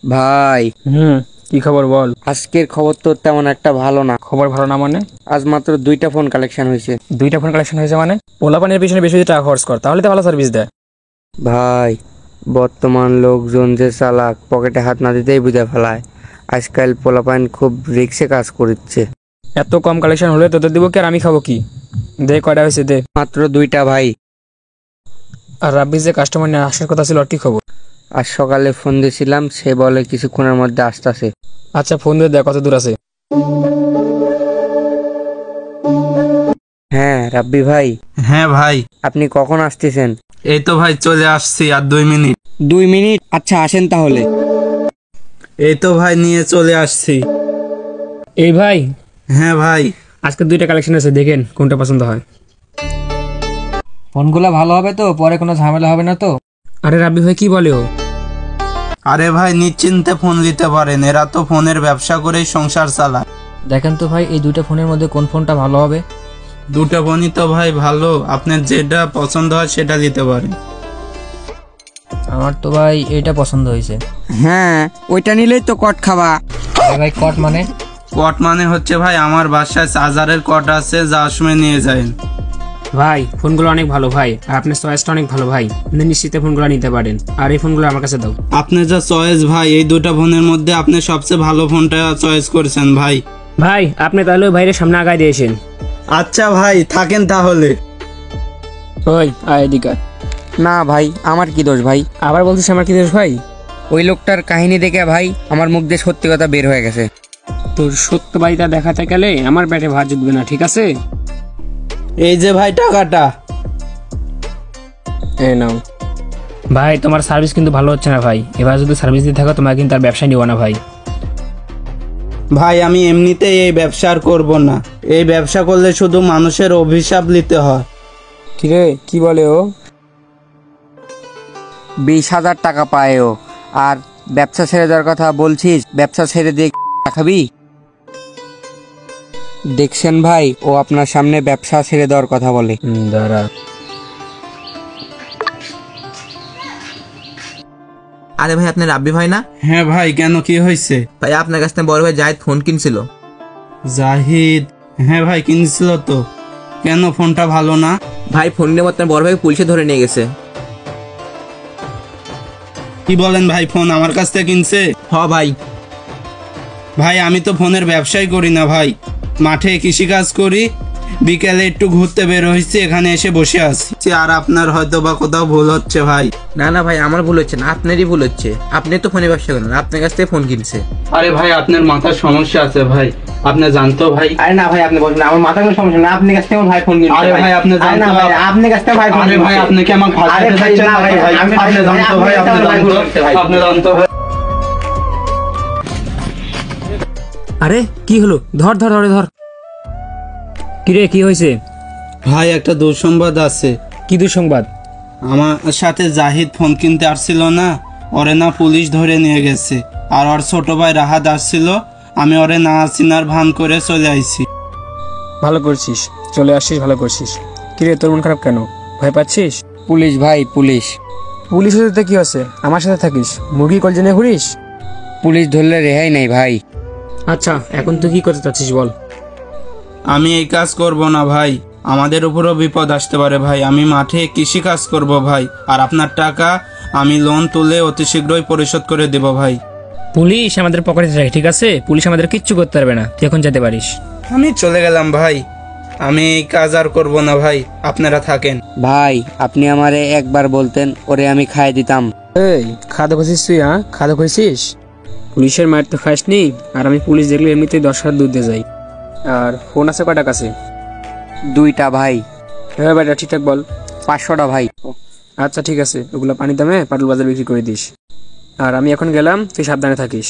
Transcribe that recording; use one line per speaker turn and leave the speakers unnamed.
ভাই
কি খবর বল।
আজকের খবর তো তেমন একটা ভালো না।
খবর ভালো না মানে?
আজ মাত্র 2টা ফোন কালেকশন হয়েছে।
2টা ফোন কালেকশন হয়েছে মানে? পোলাপানের পিছনে বেশি টাকা খরচ কর, তাহলে তো ভালো সার্ভিস দেয়।
ভাই বর্তমান লোকজন যে চালাক, পকেটে হাত না দিতেই বুঝে ফেলায়। আজকাল পোলাপাইন খুব রিক্সে কাজ করছে।
এত কম কালেকশন হলে তোদের দিব কি আর আমি খাবো কি? দে কয়টা হয়েছে দে।
মাত্র 2টা ভাই।
আর রাব্বির যে কাস্টমার নিয়ে আসার কথা ছিল, আর কি খবর?
আজ সকালে ফোন দিয়েছিলাম, সে বলে কিছুক্ষণের মধ্যে আসতেছে।
আচ্ছা ফোন দিয়ে দেখ কত দূর আছে।
হ্যাঁ রাব্বি ভাই,
হ্যাঁ ভাই,
আপনি কখন আসতেছেন?
এই তো ভাই চলে আসছি আর 2 মিনিট।
2 মিনিট? আচ্ছা আসেন তাহলে।
এই তো ভাই নিয়ে চলে আসছি।
এই ভাই,
হ্যাঁ ভাই,
আজকে 2টা কালেকশন আছে, দেখেন কোনটা পছন্দ হয়।
ফোনগুলো ভালো হবে তো? পরে কোনো ঝামেলা হবে না তো?
আরে রাব্বি ভাই কি বলে ও?
আরে ভাই নিশ্চিন্তে ফোন নিতে পারেন, এরা তো ফোনের ব্যবসা করেই সংসার চালায়।
দেখেন তো ভাই, এই 2টা ফোনের মধ্যে কোন ফোনটা ভালো হবে?
2টা ফোনই তো ভাই ভালো, আপনার যেটা পছন্দ হয় সেটা নিতে পারেন।
আমার তো ভাই এইটা পছন্দ হয়েছে।
হ্যাঁ ওইটা নিলেই তো কট খাবা।
আরে ভাই কট মানে?
কট মানে হচ্ছে ভাই আমার বাসায় চার্জারের কট আছে, যাওয়ার সময় নিয়ে যায়।
ভাই ফোনগুলো অনেক ভালো ভাই, আর আপনার চয়েসটা অনেক ভালো ভাই, আপনি নিশ্চিতে ফোনগুলো নিতে পারেন। আর এই ফোনগুলো আমার কাছে দাও।
আপনার যা চয়েস ভাই, এই 2টা ফোনের মধ্যে আপনি সবচেয়ে ভালো ফোনটা চয়েস করেছেন ভাই।
ভাই আপনি তাহলে ওই ভাইয়ের সামনে আগায় দিয়েছেন।
আচ্ছা ভাই থাকেন তাহলে।
ওই আয় এদিকে।
না ভাই, আমার কি দোষ ভাই?
আবার বলছিস আমার কি দোষ ভাই?
ওই লোকটার কাহিনী দেখে ভাই আমার মুখ দিয়ে সত্যি কথা বের হয়ে গেছে।
তোর সত্য বাড়িটা দেখাতে গেলে আমার পেটে ভাত জুটবে না, ঠিক আছে?
এই যে ভাই টাকাটা।
এই নাও। ভাই তোমার সার্ভিস কিন্তু ভালো হচ্ছে না ভাই, এবার যদি সার্ভিস দিয়ে থাকো তোমার কিন্তু আর ব্যবসায় নিব না ভাই।
ভাই আমি এমনিতেই এই ব্যবসা আর করবো না, এই ব্যবসা করলে শুধু মানুষের অভিশাপ নিতে হয়।
কিরে কি বলে ও?
20,000 টাকা পায় ও, আর ব্যবসা ছেড়ে দেওয়ার কথা বলছিস? ব্যবসা ছেড়ে দিয়ে খাবি? দেখছেন ভাই, ও আপনার সামনে ব্যবসা ছেড়ে দেওয়ার কথা বলে।
দাঁড়া।
আরে ভাই আপনি রাব্বি ভাই না?
হ্যাঁ ভাই, কেন কি হয়েছে?
ভাই আপনার কাছ থেকে বড় ভাই জাহিদ ফোন কিনছিল।
জাহিদ? হ্যাঁ ভাই কিনছিল তো, কেন ফোনটা ভালো না?
ভাই ফোন নিয়ে আপনার বড় ভাই পুলিশে ধরে নিয়ে গেছে।
কি বলেন ভাই, ফোন আমার কাছ থেকে কিনছে?
হ ভাই।
ভাই আমি তো ফোনের ব্যবসাই করি না ভাই, মাঠে কৃষিকাজ করি, বিকেলে একটু ঘুরতে বের হয়েছি, এখানে এসে বসে আছি। আর আপনার হয়তো বা কোথাও ভুল হচ্ছে ভাই।
না না ভাই আমার ভুল হচ্ছে না, আপনারই ভুল হচ্ছে। আপনি তো ফোনে ব্যবসা করেন, আপনার কাছ থেকে ফোন কিনছে।
আরে ভাই আপনার মাথার সমস্যা আছে ভাই, আপনি জানতো ভাই?
আরে না ভাই, আপনি বলছেন আমার মাথার কোনো সমস্যা না, আপনি কাছ থেকে আমার ভাই ফোন কিনছে।
আরে ভাই আপনি
আরে না
জানতো?
ভাই, আপনি কাছ থেকে ভাই ফোন
আরে
কিনছে।
ভাই আপনি কি আমাকে
আরে
ফাঁসাতে
ভাই,
চাচ্ছেন?
না ভাই,
ভাই
আমি
আপনি জানতো ভাই, আপনি জানতো, আপনি জানতো ভাই।
আরে কি হলো? ধর ধর ধরে ধর। কিরে কি হয়েছে?
ভাই একটা দুঃসংবাদ আছে।
কি দুঃসংবাদ?
আমার সাথে জাহিদ ফোন কিনতে আসছিল না, ওরে না পুলিশ ধরে নিয়ে গেছে। আর ওর ছোট ভাই রাহাত আসছিল, আমি ওরে না চিনার ভান করে চলে আইছি।
ভালো করছিস, চলে আসছিস, ভালো করছিস। কিরে তোর মন খারাপ কেন? ভয় পাচ্ছিস?
পুলিশ ভাই, পুলিশ।
পুলিশের সাথে কি আছে? আমার সাথে থাকিস, মুরগি কলজে নিয়ে ঘুরিস?
পুলিশ ধরলে রেহাই নাই ভাই।
আচ্ছা এখন তুই কি করতে চাচ্ছিস বল?
আমি এই কাজ করব না ভাই, আমাদের উপরও বিপদ আসতে পারে ভাই। আমি মাঠে কৃষি কাজ করব ভাই, আর আপনার টাকা আমি লোন তুলে অতি শীঘ্রই পরিশোধ করে দেব ভাই।
পুলিশ আমাদের পকেটে থাকে, ঠিক আছে? পুলিশ আমাদের কিচ্ছু করতে পারবে না, তুই এখন যেতে পারিস।
আমি চলে গেলাম ভাই, আমি এই কাজ আর করব না ভাই, আপনারা থাকেন।
ভাই আপনি আমারে একবার বলতেন, ওরে আমি খাইয়ে দিতাম।
এই খাদক হয়েছিস তুই? হ্যাঁ খাদক হয়েছিস? পুলিশের মায়ের তো খাসনি, আর আমি পুলিশ দেখলে এমনিতেই 10 হাত দূর দিয়ে যাই। আর ফোন আছে কয়টা কাছে?
2টা ভাই।
হ্যাঁ ভাইটা ঠিকঠাক বল।
500টা ভাই।
আচ্ছা ঠিক আছে, ওগুলো পানি দামে পাটুল বাজার বিক্রি করে দিস। আর আমি এখন গেলাম, তুই সাবধানে থাকিস।